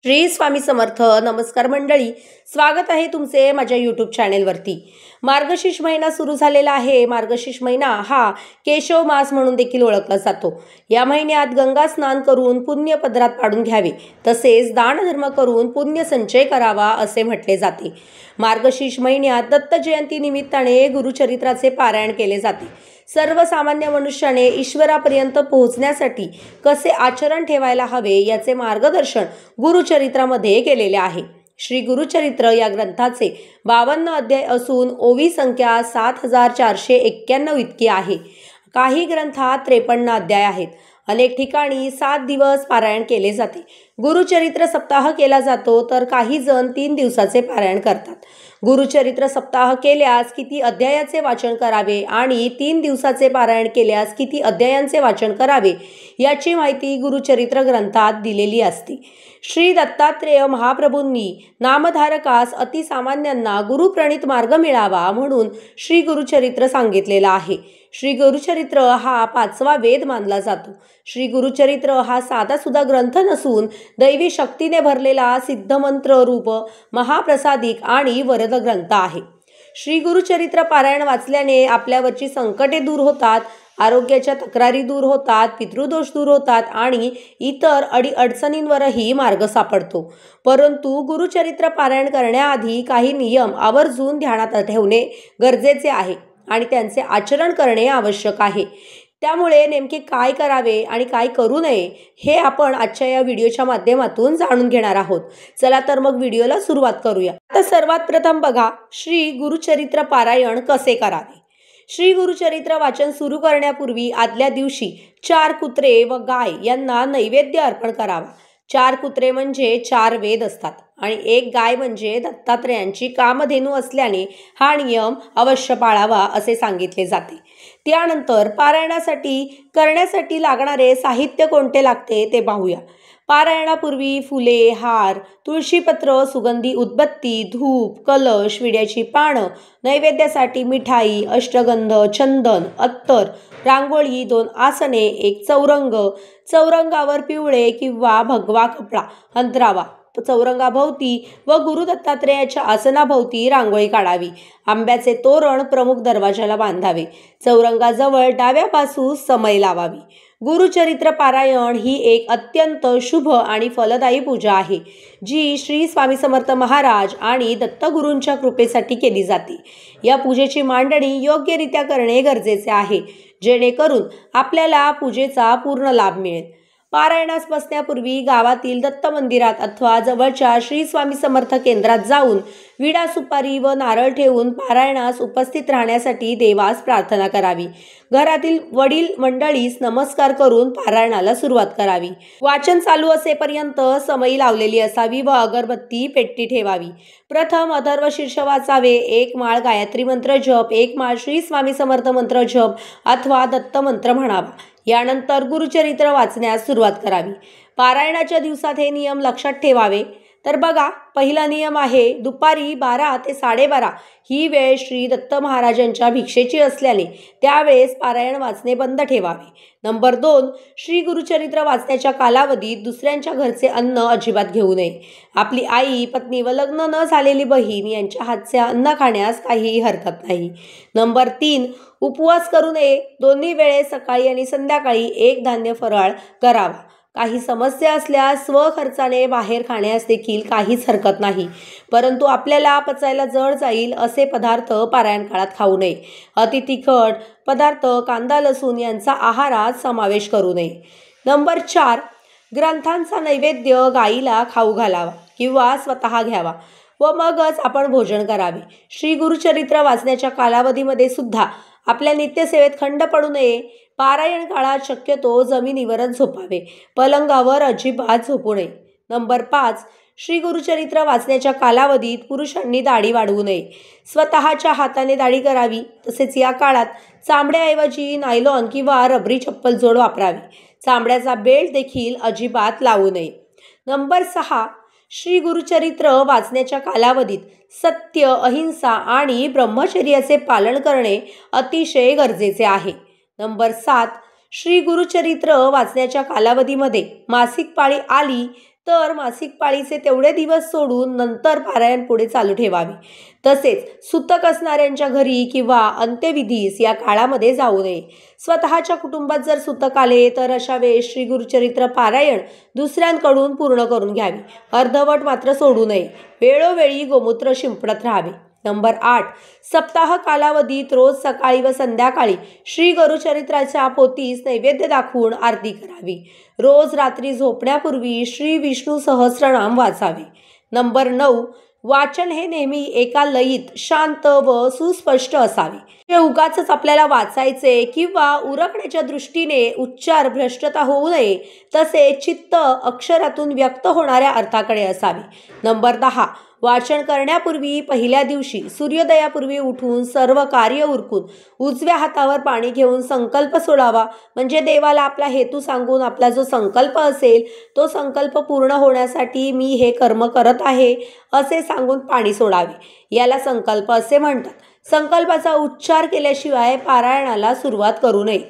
श्री स्वामी समर्थ. नमस्कार मंडळी, स्वागत आहे तुमचे माझ्या यूट्यूब चॅनेलवरती. मार्गशीर्ष महिना सुरू झालेला आहे. मार्गशीर्ष महिना हा केशव मास म्हणून देखील ओळखला जातो. या महिन्यात गंगा स्नान करून पुण्य पदरात पाडून घ्यावे, तसेच दानधर्म करून पुण्य संचय करावा असे म्हटले जाते. मार्गशीर्ष महिन्यात दत्त जयंती निमित्ताने गुरुचरित्राचे पारायण केले जाते. सर्वसामान्य मनुष्याने ईश्वरापर्यंत पोहोचण्यासाठी कसे आचरण ठेवायला हवे याचे मार्गदर्शन गुरुचरित्रामध्ये केलेले आहे. श्री गुरुचरित्र या ग्रंथाचे 52 अध्याय असून ओवी संख्या 7491 इतकी आहे. काही ग्रंथात 53 अध्याय आहेत. अनेक ठिकाणी 7 दिवस पारायण केले जाते. गुरुचरित्र सप्ताह केला जातो, तर काही जण 3 दिवसाचे पारायण करतात. गुरुचरित्र सप्ताह केल्यास किती अध्यायाचे वाचन करावे आणि 3 दिवसाचे पारायण केल्यास किती अध्यायांचे वाचन करावे याची माहिती गुरुचरित्र ग्रंथात दिलेली असते. श्री दत्तात्रेय महाप्रभूंनी नामधारकास अतिसामान्यांना गुरुप्रणित मार्ग मिळावा म्हणून श्री गुरुचरित्र सांगितलेला आहे. श्री गुरुचरित्र हा 5वा वेद मानला जातो. श्री गुरुचरित्र हा साधासुद्धा ग्रंथ नसून दैवी शक्तीने भरलेला सिद्धमंत्र रूप महाप्रसादिक आणि वरद ग्रंथ आहे. श्री गुरुचरित्र पारायण वाचल्याने आपल्यावरची संकटे दूर होतात, आरोग्याच्या तक्रारी दूर होतात, पितृदोष दूर होतात आणि इतर अडीअडचणींवरही मार्ग सापडतो. परंतु गुरुचरित्र पारायण करण्याआधी काही नियम आवर्जून ध्यानात ठेवणे गरजेचे आहे आणि त्यांचे आचरण करणे आवश्यक आहे. त्यामुळे नेमके काय करावे आणि काय करू नये हे आपण आजच्या या व्हिडिओच्या माध्यमातून जाणून घेणार आहोत. चला तर मग व्हिडिओला सुरुवात करूया. आता सर्वात प्रथम बघा, श्री गुरुचरित्र पारायण कसे करावे. श्री गुरुचरित्र वाचन सुरू करण्यापूर्वी आदल्या दिवशी 4 कुत्रे व गाय यांना नैवेद्य अर्पण करावा. 4 कुत्रे म्हणजे 4 वेद असतात आणि 1 गाय म्हणजे दत्तात्रेयांची कामधेनू असल्याने हा नियम अवश्य पाळावा असे सांगितले जाते. त्यानंतर पारायणासाठी करण्यासाठी लागणारे साहित्य कोणते लागते ते पाहूया. पारायणापूर्वी फुले, हार, तुळशीपत्र, सुगंधी उदबत्ती, धूप, कलश, विड्याची पानं, नैवेद्यासाठी मिठाई, अष्टगंध, चंदन, अत्तर, रांगोळी, 2 आसने, 1 चौरंग, चौरंगावर पिवळे किंवा भगवा कपडा अंतरावा. चौरंगाभोवती व गुरु दत्तात्रेयाच्या आसनाभोवती रांगोळी काढावी. आंब्याचे तोरण प्रमुख दरवाजाला बांधावे. चौरंगाजवळ डाव्या बाजूस समई लावावी. गुरुचरित्र पारायण ही एक अत्यंत शुभ आणि फलदायी पूजा आहे, जी श्री स्वामी समर्थ महाराज आणि दत्तगुरूंच्या कृपेसाठी केली जाते. या पूजेची मांडणी योग्यरित्या करणे गरजेचे आहे, जेणेकरून आपल्याला पूजेचा पूर्ण लाभ मिळेल. पारायणास बसण्यापूर्वी गावातील दत्त मंदिरात अथवा जवळच्या श्री स्वामी समर्थ केंद्रात जाऊन विडा, सुपारी व नारळ ठेवून पारायणास उपस्थित राहण्यासाठी देवास प्रार्थना करावी. घरातील वडील मंडळीस नमस्कार करून पारायणाला सुरुवात करावी. वाचन चालू असेपर्यंत समई लावलेली असावी व अगरबत्ती पेटती ठेवावी. प्रथम अथर्व शीर्ष वाचावे. 1 माळ गायत्री मंत्र जप, 1 माळ श्री स्वामी समर्थ मंत्र जप अथवा दत्त मंत्र म्हणावा. यानंतर गुरुचरित्र वाचण्यास सुरुवात करावी. पारायणाच्या दिवसात हे नियम लक्षात ठेवावे. तर बघा, पहिला नियम आहे, दुपारी 12 ते 12:30 ही वेळ श्री दत्त महाराजांच्या भिक्षेची असल्याने त्यावेळेस पारायण वाचणे बंद ठेवावे. नंबर 2, श्री गुरुचरित्र वाचण्याच्या कालावधीत दुसऱ्यांच्या घरचे अन्न अजिबात घेऊ नये. आपली आई, पत्नी व लग्न न झालेली बहीण यांच्या हातचे अन्न खाण्यास काहीही हरकत नाही. नंबर 3, उपवास करू नये. दोन्ही वेळेस सकाळी आणि संध्याकाळी 1 धान्य फराळ करावा. काही समस्या असल्यास स्वखर्चाने बाहेर खाण्यास देखील काहीच हरकत नाही, परंतु आपल्याला पचायला जड जाईल असे पदार्थ पारायण काळात खाऊ नये. अति तिखट पदार्थ, कांदा, लसूण यांचा आहारात समावेश करू नये. नंबर 4, ग्रंथांचा नैवेद्य गाईला खाऊ घालावा किंवा स्वतः घ्यावा व मगच आपण भोजन करावे. श्री गुरुचरित्र वाचण्याच्या कालावधीमध्ये सुद्धा आपल्या नित्यसेवेत खंड पडू नये. पारायण काळात शक्यतो जमिनीवरच झोपावे, पलंगावर अजिबात झोपू नये. नंबर 5, श्री गुरुचरित्र वाचण्याच्या कालावधीत पुरुषांनी दाढी वाढवू नये. स्वतःच्या हाताने दाढी करावी. तसेच या काळात चामड्याऐवजी नायलॉन किंवा रबरी चप्पल जोड वापरावी. चामड्याचा बेल्ट देखील अजिबात लावू नये. नंबर 6, श्री गुरुचरित्र वाचण्याच्या कालावधीत सत्य, अहिंसा आणि ब्रह्मचर्याचे पालन करणे अतिशय गरजेचे आहे. नंबर 7, श्री गुरुचरित्र वाचण्याच्या कालावधीमध्ये मासिक पाळी आली तर मासिक पाळीचे तेवढे दिवस सोडून नंतर पारायण पुढे चालू ठेवावे. तसेच सुतक असणाऱ्यांच्या घरी किंवा अंत्यविधीस या काळामध्ये जाऊ नये. स्वतःच्या कुटुंबात जर सुतक आले तर अशा वेळेस श्री गुरुचरित्र पारायण दुसऱ्यांकडून पूर्ण करून घ्यावी. अर्धवट मात्र सोडू नये. वेळोवेळी गोमूत्र शिंपडत राहावे. नंबर 8, सप्ताह कालावधीत रोज सकाळी व संध्याकाळी श्री गुरुचरित्राच्या पोथीस नैवेद्य दाखवून आरती करावी. रोज रात्री झोपण्यापूर्वी श्री विष्णू सहस्रनाम वाचावे. नंबर 9, वाचन हे नेहमी एका लयीत, शांत व सुस्पष्ट असावे. हे उगाचच आपल्याला वाचायचे किंवा उरकण्याच्या दृष्टीने उच्चार भ्रष्टता होऊ नये, तसे चित्त अक्षरातून व्यक्त होणाऱ्या अर्थाकडे असावे. नंबर 10, वाचन करण्यापूर्वी पहिल्या दिवशी सूर्योदयापूर्वी उठून सर्व कार्य उरकून उजव्या हातावर पाणी घेऊन संकल्प सोडावा. म्हणजे देवाला आपला हेतू सांगून आपला जो संकल्प असेल तो संकल्प पूर्ण होण्यासाठी मी हे कर्म करत आहे असे सांगून पाणी सोडावे. याला संकल्प असे म्हणतात. संकल्पाचा उच्चार केल्याशिवाय पारायणाला सुरुवात करू नये.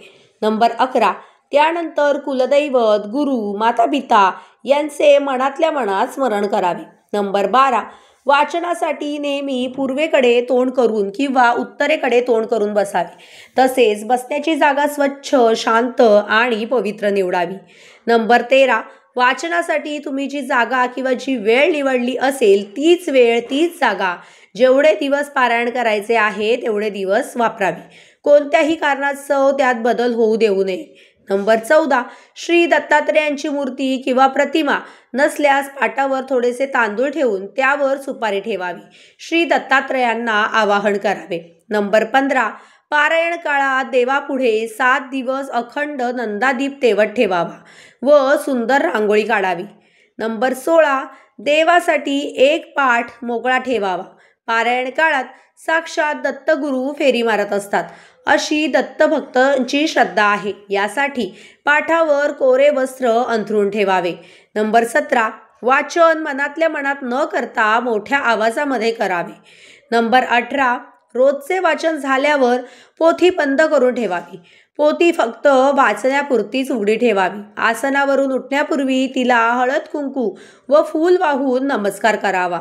नंबर 11, त्यानंतर कुलदैवत, गुरु, मातापिता यांचे मनातल्या मनात स्मरण करावे. नंबर 12, वाचनासाठी नेहमी पूर्वेकडे तोंड करून किंवा उत्तरेकडे तोंड करून बसावे. तसेच बसण्याची जागा स्वच्छ, शांत आणि पवित्र निवडावी. नंबर 13, वाचनासाठी तुम्ही जी जागा किंवा जी वेळ निवडली असेल तीच वेळ, तीच जागा जेवढे दिवस पारायण करायचे आहे तेवढे दिवस वापरावी. कोणत्याही कारणास्तव त्यात बदल होऊ देऊ नये. नंबर 14, श्री दत्तात्रेयांची मूर्ती किंवा प्रतिमा नसल्यास पाटावर थोडेसे तांदूळ ठेवून त्यावर सुपारी ठेवावी. श्री दत्तात्रेयांना आवाहन करावे. नंबर 15, पारायण काळात देवापुढे 7 दिवस अखंड नंदादीप तेवत ठेवावा व सुंदर रांगोळी काढावी. नंबर 16, देवासाठी एक पाठ मोकळा ठेवावा. पारायण काळात साक्षात दत्तगुरू फेरी मारत असतात अशी दत्तभक्तांची श्रद्धा आहे. यासाठी पाठावर कोरे वस्त्र अंथरून ठेवावे. नंबर 17, वाचन मनातल्या मनात न करता मोठ्या आवाजामध्ये करावे. नंबर 18, रोजचे वाचन झाल्यावर पोथी बंद करून ठेवावी. पोथी फक्त वाचण्यापुरतीच उघडी ठेवावी. आसनावरून उठण्यापूर्वी तिला हळद कुंकू व फूल वाहून नमस्कार करावा.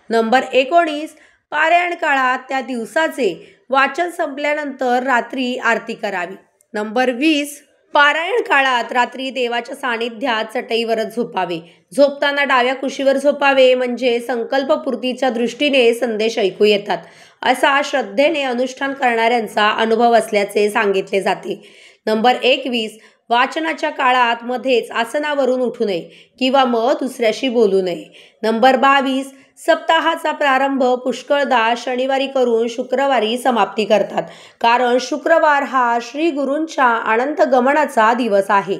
नंबर 19, पारायण काळात त्या दिवसाचे वाचन संपल्यानंतर रात्री आरती करावी. नंबर 20, पारायण काळात रात्री देवाच्या सानिध्यात चटईवरच झोपावे. झोपताना डाव्या कुशीवर झोपावे म्हणजे संकल्पपूर्तीच्या दृष्टीने संदेश ऐकू येतात असा श्रद्धेने अनुष्ठान करणाऱ्यांचा अनुभव असल्याचे सांगितले जाते. नंबर 21, वाचनाच्या काळात मध्येच आसनावरून उठू नये किंवा मग दुसऱ्याशी बोलू नये. नंबर 22, सप्ताहाचा प्रारंभ पुष्कळदा शनिवारी करून शुक्रवारी समाप्ती करतात, कारण शुक्रवार हा श्री गुरूंच्या अनंत गमनाचा दिवस आहे.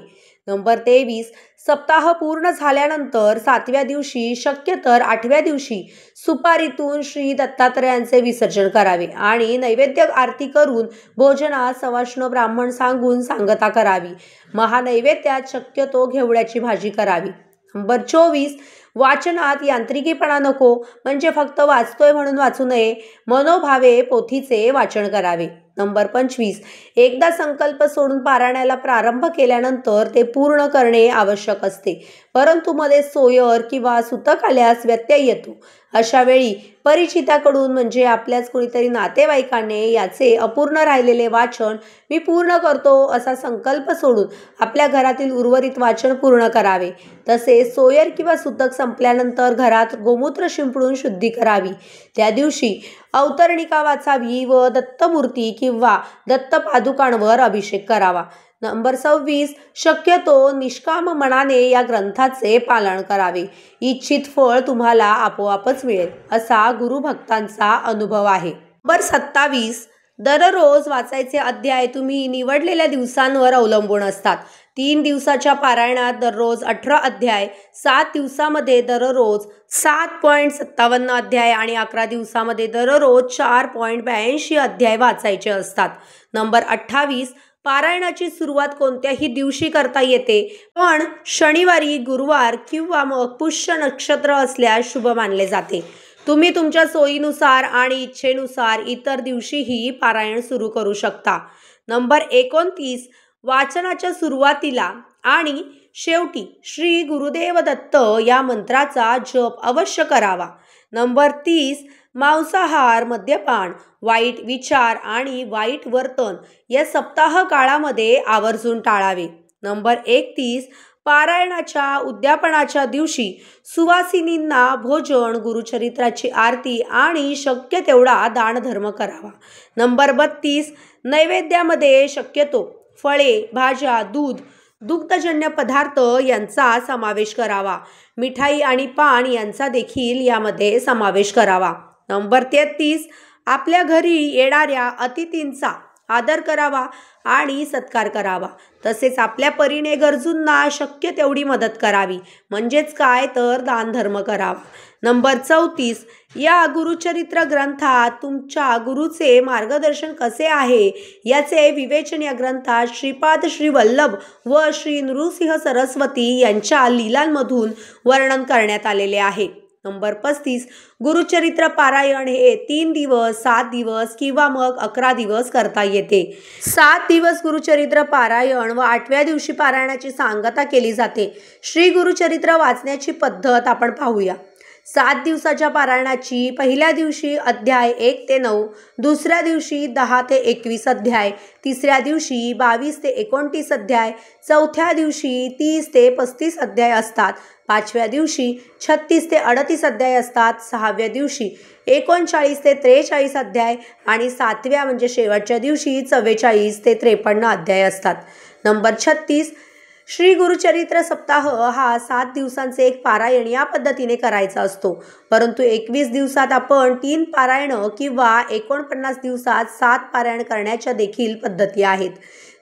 नंबर 23, सप्ताह पूर्ण झाल्यानंतर 7व्या दिवशी शक्यतर 8व्या दिवशी सुपारीतून श्री दत्तात्रेयांचे विसर्जन करावे आणि नैवेद्य आरती करून भोजनात सवाष्ण ब्राह्मण सांगून सांगता करावी. महानैवेद्यात शक्यतो घेवड्याची भाजी करावी. नंबर 24, वाचनात यांत्रिकीपणा नको, म्हणजे फक्त वाचतोय म्हणून वाचू नये. मनोभावे पोथीचे वाचन करावे. नंबर 25, एकदा संकल्प सोडून पारायणाला प्रारंभ केल्यानंतर ते पूर्ण करणे आवश्यक असते, परंतु मध्ये सोयर किंवा सुतक आल्यास व्यत्यय येतो. अशा वेळी परिचिताकडून म्हणजे आपल्याच कोणीतरी नातेवाईकाने याचे अपूर्ण राहिलेले वाचन मी पूर्ण करतो असा संकल्प सोडून आपल्या घरातील उर्वरित वाचन पूर्ण करावे. तसेच सोयर किंवा सुतक संपल्यानंतर घरात गोमूत्र शिंपडून शुद्धी करावी. त्या दिवशी अवतरणिका वाचावी व दत्तमूर्ती किंवा दत्तपादुकांवर अभिषेक करावा. नंबर 26, शक्यतो निष्काम मनाने या ग्रंथाचे पालन करावे. इच्छित फळ तुम्हाला आपोआपच मिळेल असा गुरुभक्तांचा अनुभव आहे. नंबर 27, दररोज वाचायचे अध्याय तुम्ही निवडलेल्या दिवसांवर अवलंबून असतात. 3 दिवसाच्या पारायणात दररोज 18 अध्याय, 7 दिवसामध्ये दररोज 7.57 अध्याय आणि 11 दिवसामध्ये दररोज 4.82 अध्याय वाचायचे असतात. नंबर 28, पारायणाची सुरुवात कोणत्याही दिवशी करता येते, पण शनिवारी, गुरुवार किंवा मग पुष्य नक्षत्र असल्यास शुभ मानले जाते. तुम्ही तुमच्या सोयीनुसार आणि इच्छेनुसार इतर दिवशीही पारायण सुरू करू शकता. नंबर 29, वाचनाच्या सुरुवातीला आणि शेवटी श्री गुरुदेव दत्त या मंत्राचा जप अवश्य करावा. नंबर 30, मांसाहार, मद्यपान, वाईट विचार आणि वाईट वर्तन या सप्ताह काळामध्ये आवर्जून टाळावे. नंबर 31, पारायणाच्या उद्यापनाच्या दिवशी सुवासिनींना भोजन, गुरुचरित्राची आरती आणि शक्य तेवढा दानधर्म करावा. नंबर 32, नैवेद्यामध्ये शक्यतो फळे, भाज्या, दूध, दुग्धजन्य पदार्थ यांचा समावेश करावा. मिठाई आणि पान यांचा देखील यामध्ये समावेश करावा. नंबर 33, आपल्या घरी येणाऱ्या अतिथींचा आदर करावा आणि सत्कार करावा. तसेच आपल्या परीने गरजूंना शक्य तेवढी मदत करावी. म्हणजेच काय तर दानधर्म करावा. नंबर 34, या गुरुचरित्र ग्रंथात तुमच्या गुरुचे मार्गदर्शन कसे आहे याचे विवेचन या ग्रंथात श्रीपाद श्री वल्लभ व श्री नृसिंह सरस्वती यांच्या लीलांमधून वर्णन करण्यात आलेले आहे. नंबर 35, गुरुचरित्र पारायण हे 3 दिवस, 7 दिवस किंवा मग 11 दिवस करता येते. 7 दिवस गुरुचरित्र पारायण व 8व्या दिवशी पारायणाची सांगता केली जाते. श्री गुरुचरित्र वाचण्याची पद्धत आपण पाहूया. 7 दिवसाच्या पारायणाची पहिल्या दिवशी अध्याय 1 ते 9, दुसऱ्या दिवशी 10 ते 21 अध्याय, तिसऱ्या दिवशी 22 ते 29 अध्याय, चौथ्या दिवशी 30 ते 35 अध्याय असतात, 5व्या दिवशी 36 ते 38 अध्याय असतात, 6व्या दिवशी 39 ते 43 अध्याय आणि 7व्या म्हणजे शेवटच्या दिवशी 44 ते 53 अध्याय असतात. नंबर 36, श्री गुरुचरित्र सप्ताह हा 7 दिवसांचे एक पारायण या पद्धतीने करायचा असतो. परंतु 21 दिवसात आपण 3 पारायण किंवा 49 दिवसात 7 पारायण करण्याच्या देखील पद्धती आहेत.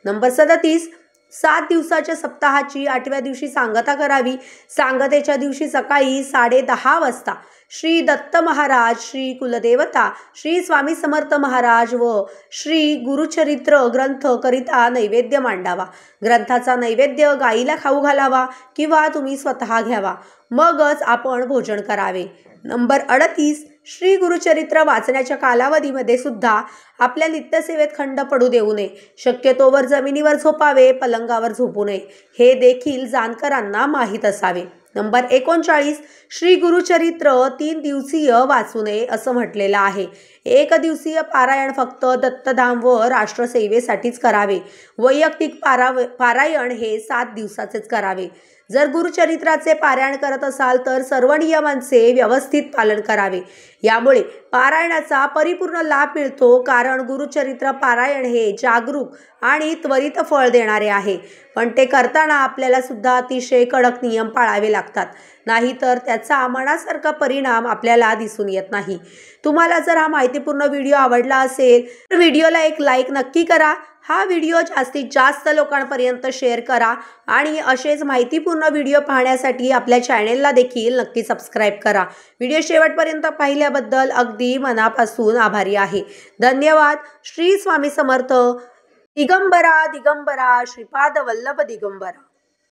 नंबर 37, 7 दिवसाच्या सप्ताहाची 8व्या दिवशी सांगता करावी. सांगतेच्या दिवशी सकाळी 10:30 वाजता श्री दत्त महाराज, श्री कुलदेवता, श्री स्वामी समर्थ महाराज व श्री गुरुचरित्र ग्रंथ करिता नैवेद्य मांडावा. ग्रंथाचा नैवेद्य गाईला खाऊ घालावा किंवा तुम्ही स्वतः घ्यावा. मगच आपण भोजन करावे. नंबर 38, श्री गुरुचरित्र वाचण्याच्या कालावधीमध्ये सुद्धा आपल्या नित्यसेवेत खंड पडू देऊ नये. शक्यतोवर जमिनीवर झोपावे, पलंगावर झोपू नये. हे देखील जाणकारांना माहीत असावे. नंबर 39, श्री गुरुचरित्र 3 दिवसीय वाचू नये असं म्हटलेलं आहे. 1 दिवसीय पारायण फक्त दत्तधाम व राष्ट्रसेवेसाठीच करावे. वैयक्तिक पारायण हे 7 दिवसाचेच करावे. जर गुरुचरित्राचे पारायण करत असाल तर सर्व नियमांचे व्यवस्थित पालन करावे. यामुळे पारायणाचा परिपूर्ण लाभ मिळतो. कारण गुरुचरित्र पारायण हे जागरूक आणि त्वरित फळ देणारे आहे. पण ते करताना आपल्याला सुद्धा अतिशय कडक नियम पाळावे लागतात. नाहीतर त्याचा मनासारखा परिणाम आपल्याला दिसून येत नाही. तुम्हाला जर हा माहितीपूर्ण व्हिडिओ आवडला असेल तर व्हिडिओला एक लाईक नक्की करा. हा व्हिडिओ जास्तीत जास्त लोकांपर्यंत शेअर करा आणि असेच माहितीपूर्ण व्हिडिओ पाहण्यासाठी आपल्या चॅनेलला देखील नक्की सबस्क्राईब करा. व्हिडिओ शेवटपर्यंत पाहिल्याबद्दल अगदी मनापासून आभारी आहे. धन्यवाद. श्री स्वामी समर्थ. दिगंबरा दिगंबरा श्रीपाद वल्लभ दिगंबरा.